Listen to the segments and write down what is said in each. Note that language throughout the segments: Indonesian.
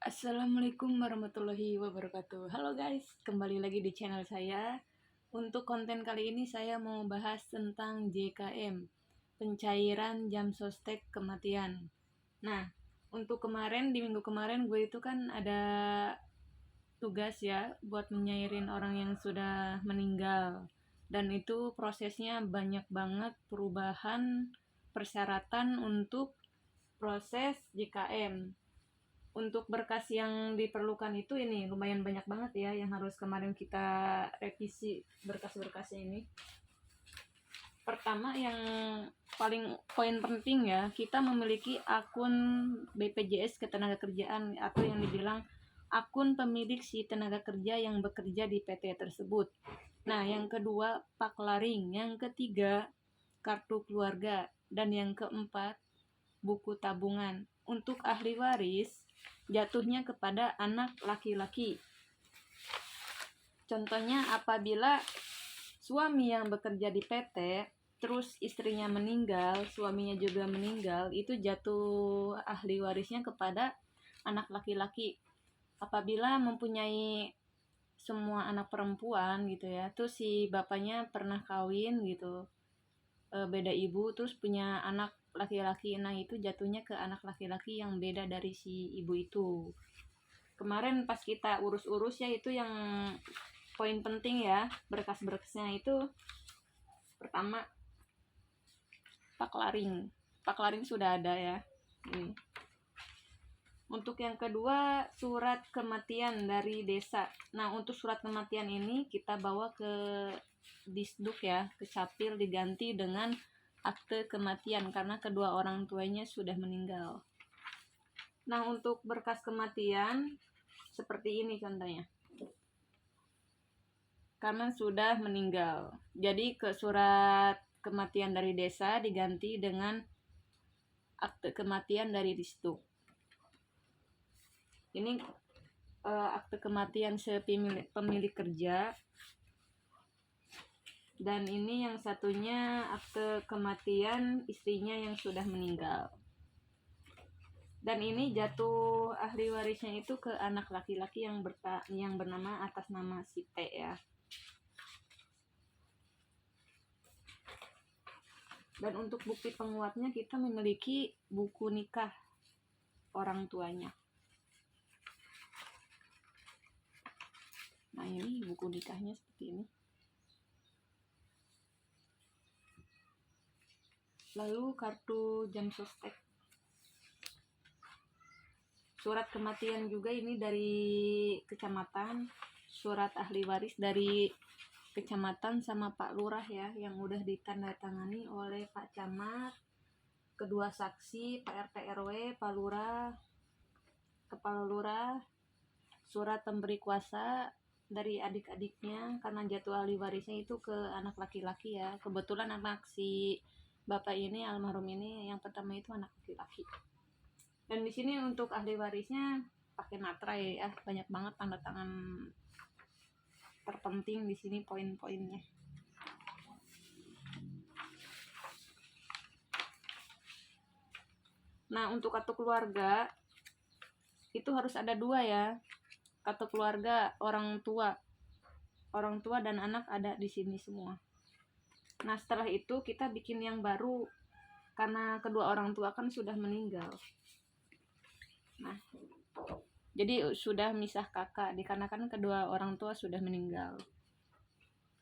Assalamualaikum warahmatullahi wabarakatuh. Halo guys, kembali lagi di channel saya. Untuk konten kali ini saya mau bahas tentang JKM, pencairan jam sostek kematian. Nah, untuk kemarin, di minggu kemarin gue itu kan ada tugas ya buat menyairin orang yang sudah meninggal. Dan itu prosesnya banyak banget perubahan persyaratan untuk proses JKM. Untuk berkas yang diperlukan itu ini lumayan banyak banget ya yang harus kemarin kita revisi berkas-berkasnya ini. Pertama yang paling poin penting ya, kita memiliki akun BPJS Ketenagakerjaan atau yang dibilang akun pemilik si tenaga kerja yang bekerja di PT tersebut. Nah, yang kedua paklaring, yang ketiga kartu keluarga, dan yang keempat buku tabungan. Untuk ahli waris jatuhnya kepada anak laki-laki. Contohnya apabila suami yang bekerja di PT terus istrinya meninggal, suaminya juga meninggal, itu jatuh ahli warisnya kepada anak laki-laki. Apabila mempunyai semua anak perempuan gitu ya, terus si bapaknya pernah kawin gitu, beda ibu, terus punya anak laki-laki, nah itu jatuhnya ke anak laki-laki yang beda dari si ibu itu. Kemarin pas kita urus-urus ya, itu yang poin penting ya, berkas-berkasnya itu pertama paklaring sudah ada ya ini. Untuk yang kedua surat kematian dari desa. Nah, untuk surat kematian ini kita bawa ke Disduk ya, ke Capil, diganti dengan akte kematian karena kedua orang tuanya sudah meninggal. Nah, untuk berkas kematian seperti ini contohnya. Karena sudah meninggal. Jadi ke surat kematian dari desa diganti dengan akte kematian dari Disduk. Ini akte kematian pemilik kerja. Dan ini yang satunya akte kematian istrinya yang sudah meninggal. Dan ini jatuh ahli warisnya itu ke anak laki-laki yang bernama atas nama si T ya. Dan untuk bukti penguatnya kita memiliki buku nikah orang tuanya. Nah, ini buku nikahnya seperti ini. Lalu kartu jam sostek. Surat kematian juga ini dari kecamatan, surat ahli waris dari kecamatan sama Pak Lurah ya, yang udah ditandatangani oleh Pak Camat, kedua saksi, Pak RT RW, Pak Lurah, Kepala Lurah, surat pemberi kuasa dari adik-adiknya karena jatuh ahli warisnya itu ke anak laki-laki ya. Kebetulan anak si bapak ini, almarhum ini, yang pertama itu anak laki-laki. Dan di sini untuk ahli warisnya pakai materai ya, banyak banget tanda tangan terpenting di sini poin-poinnya. Nah, untuk kartu keluarga itu harus ada 2 ya. Kartu keluarga orang tua dan anak ada di sini semua. Nah, setelah itu kita bikin yang baru karena kedua orang tua kan sudah meninggal. Nah, jadi sudah misah kakak dikarenakan kedua orang tua sudah meninggal.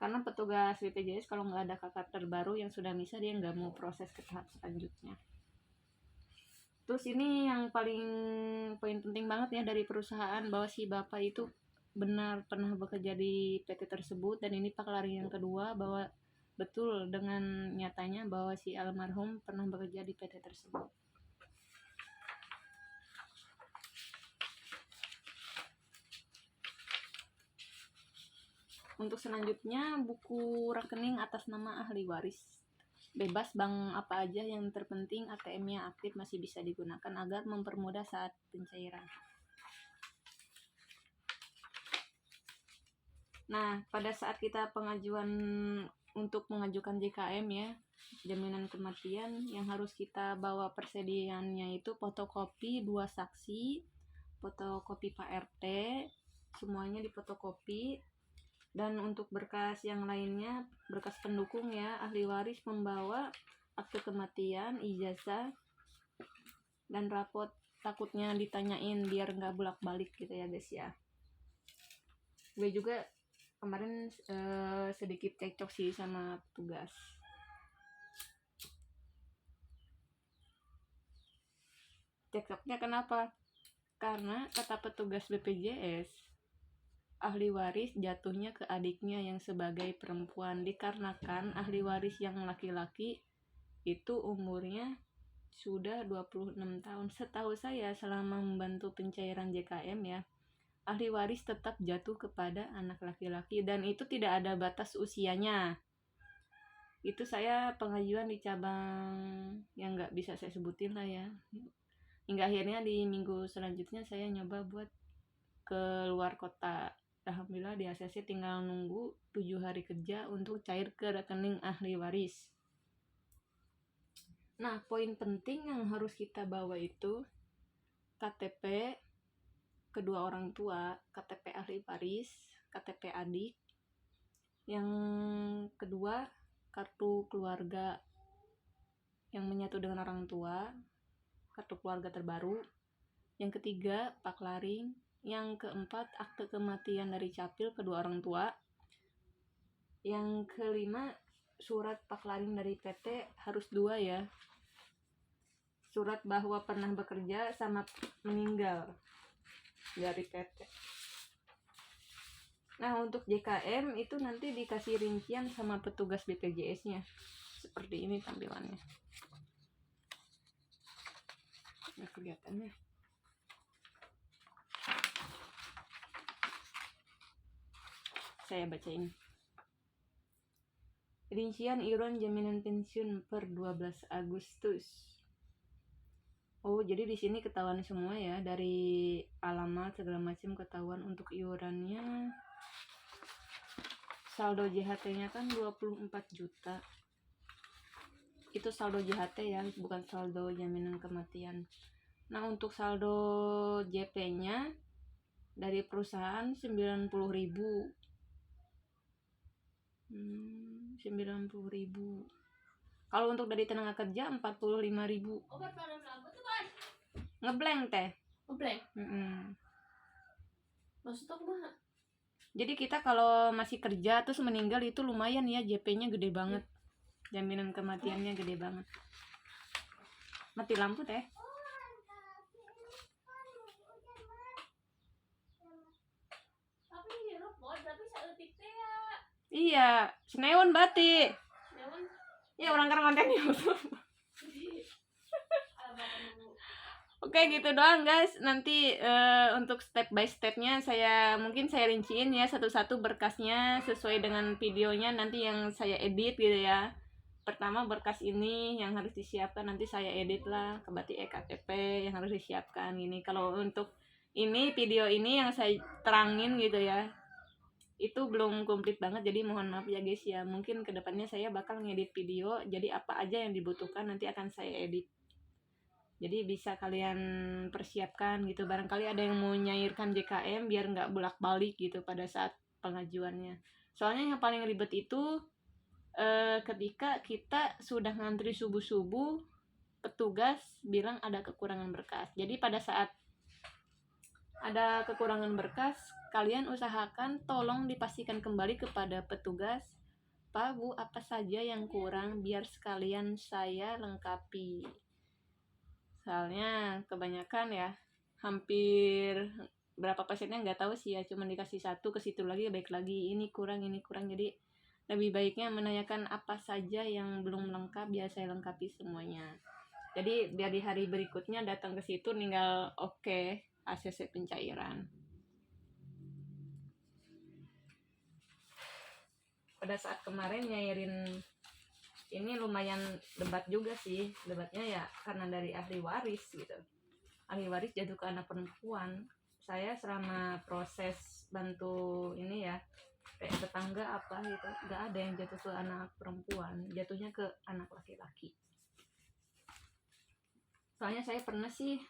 Karena petugas BPJS kalau nggak ada kakak terbaru yang sudah misah, dia nggak mau proses ke tahap selanjutnya. Terus ini yang paling poin penting banget ya dari perusahaan, bahwa si bapak itu benar pernah bekerja di PT tersebut. Dan ini paklaring yang kedua, bahwa betul dengan nyatanya bahwa si almarhum pernah bekerja di PT tersebut. Untuk selanjutnya buku rekening atas nama ahli waris. Bebas bank apa aja, yang terpenting ATM-nya aktif masih bisa digunakan agar mempermudah saat pencairan. Nah, pada saat kita pengajuan untuk mengajukan JKM ya, jaminan kematian, yang harus kita bawa persediaannya itu fotokopi 2 saksi, fotokopi Pak RT, semuanya difotokopi. Dan untuk berkas yang lainnya, berkas pendukung ya, ahli waris membawa akte kematian, ijazah, dan rapot. Takutnya ditanyain biar nggak bolak-balik gitu ya guys ya. Gue juga kemarin sedikit cekcok sih sama petugas. Cekcoknya kenapa? Karena kata petugas BPJS, ahli waris jatuhnya ke adiknya yang sebagai perempuan, dikarenakan ahli waris yang laki-laki itu umurnya sudah 26 tahun. Setahu saya selama membantu pencairan JKM ya, ahli waris tetap jatuh kepada anak laki-laki dan itu tidak ada batas usianya. Itu saya pengajuan di cabang yang nggak bisa saya sebutin lah ya. Hingga akhirnya di minggu selanjutnya saya nyoba buat ke luar kota. Alhamdulillah di ACC tinggal nunggu 7 hari kerja untuk cair ke rekening ahli waris. Nah, poin penting yang harus kita bawa itu KTP kedua orang tua, KTP ahli waris, KTP adik. Yang kedua, kartu keluarga yang menyatu dengan orang tua, kartu keluarga terbaru. Yang ketiga, paklaring. Yang keempat, akte kematian dari capil kedua orang tua. Yang kelima, surat paklaring dari PT harus 2 ya. Surat bahwa pernah bekerja sama meninggal dari PT. Nah, untuk JKM itu nanti dikasih rincian sama petugas BPJS-nya. Seperti ini tampilannya. Nah, kelihatannya. Saya bacain. Rincian iuran jaminan pensiun per 12 Agustus. Oh, jadi di sini ketahuan semua ya, dari alamat segala macam ketahuan. Untuk iurannya, saldo JHT-nya kan 24 juta. Itu saldo JHT ya, bukan saldo jaminan kematian. Nah, untuk saldo JP-nya dari perusahaan 90.000. 90.000. Kalau untuk dari tenaga kerja 45.000. Ngeblank teh. Ngeblank. Maksudnya kumaha? Jadi kita kalau masih kerja terus meninggal itu lumayan ya, JP-nya gede banget. Jaminan kematiannya gede banget. Mati lampu teh. Tapi ini robot, tapi saeutik teh ya. Iya, senewan batik. Senewan. Ya orang kan konten YouTube. Oke, gitu doang guys. Nanti untuk step by stepnya mungkin saya rinciin ya satu-satu berkasnya sesuai dengan videonya nanti yang saya edit gitu ya. Pertama berkas ini yang harus disiapkan, nanti saya edit lah berarti EKTP yang harus disiapkan gini. Kalau untuk ini video ini yang saya terangin gitu ya, itu belum komplit banget, jadi mohon maaf ya guys ya. Mungkin kedepannya saya bakal ngedit video, jadi apa aja yang dibutuhkan nanti akan saya edit. Jadi bisa kalian persiapkan gitu, barangkali ada yang mau nyairkan JKM biar nggak bolak-balik gitu pada saat pengajuannya. Soalnya yang paling ribet itu ketika kita sudah ngantri subuh-subuh, petugas bilang ada kekurangan berkas. Jadi pada saat ada kekurangan berkas, kalian usahakan tolong dipastikan kembali kepada petugas, Pak Bu apa saja yang kurang biar sekalian saya lengkapi. Soalnya kebanyakan ya, hampir berapa pasiennya nggak tahu sih ya, cuma dikasih satu ke situ lagi baik lagi, ini kurang. Jadi lebih baiknya menanyakan apa saja yang belum lengkap biar saya lengkapi semuanya. Jadi biar di hari berikutnya datang ke situ tinggal oke ACC pencairan. Pada saat kemarin nyairin ini lumayan debat juga sih, debatnya ya karena dari ahli waris gitu. Ahli waris jatuh ke anak perempuan. Saya selama proses bantu ini ya, kayak tetangga apa gitu, nggak ada yang jatuh ke anak perempuan, jatuhnya ke anak laki-laki. Soalnya saya pernah sih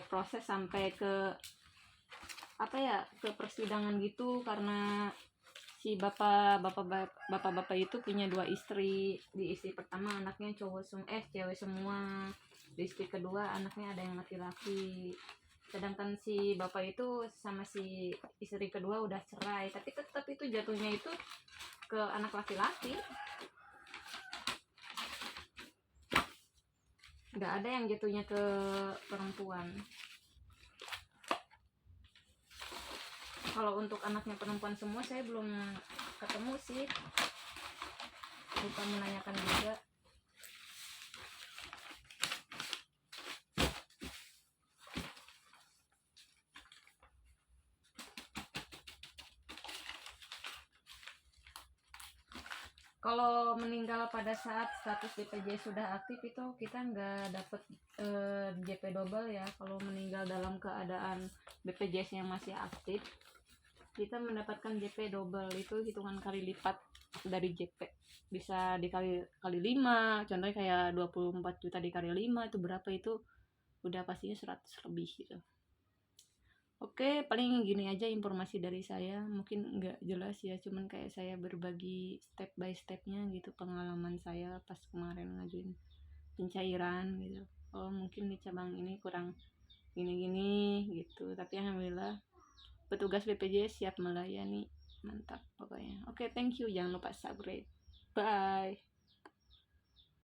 proses sampai ke ke persidangan gitu, karena si bapak itu punya 2 istri. Di istri pertama anaknya cewek semua, di istri kedua anaknya ada yang laki-laki. Sedangkan si bapak itu sama si istri kedua udah cerai, tapi tetap itu jatuhnya itu ke anak laki-laki, nggak ada yang jatuhnya ke perempuan. Kalau untuk anaknya perempuan semua saya belum ketemu sih, lupa menanyakan juga. Kalau meninggal pada saat status BPJS sudah aktif itu kita nggak dapet JP double ya. Kalau meninggal dalam keadaan BPJS yang masih aktif, kita mendapatkan JP double, itu hitungan kali lipat dari JP. Bisa dikali 5, contohnya kayak 24 juta dikali 5 itu berapa, itu udah pastinya 100 lebih gitu. Oke, paling gini aja informasi dari saya. Mungkin nggak jelas ya, cuman kayak saya berbagi step by stepnya gitu, pengalaman saya pas kemarin ngajuin pencairan gitu. Oh mungkin di cabang ini kurang gini-gini gitu, tapi alhamdulillah petugas BPJS siap melayani, mantap pokoknya. Oke, thank you, jangan lupa subscribe, bye.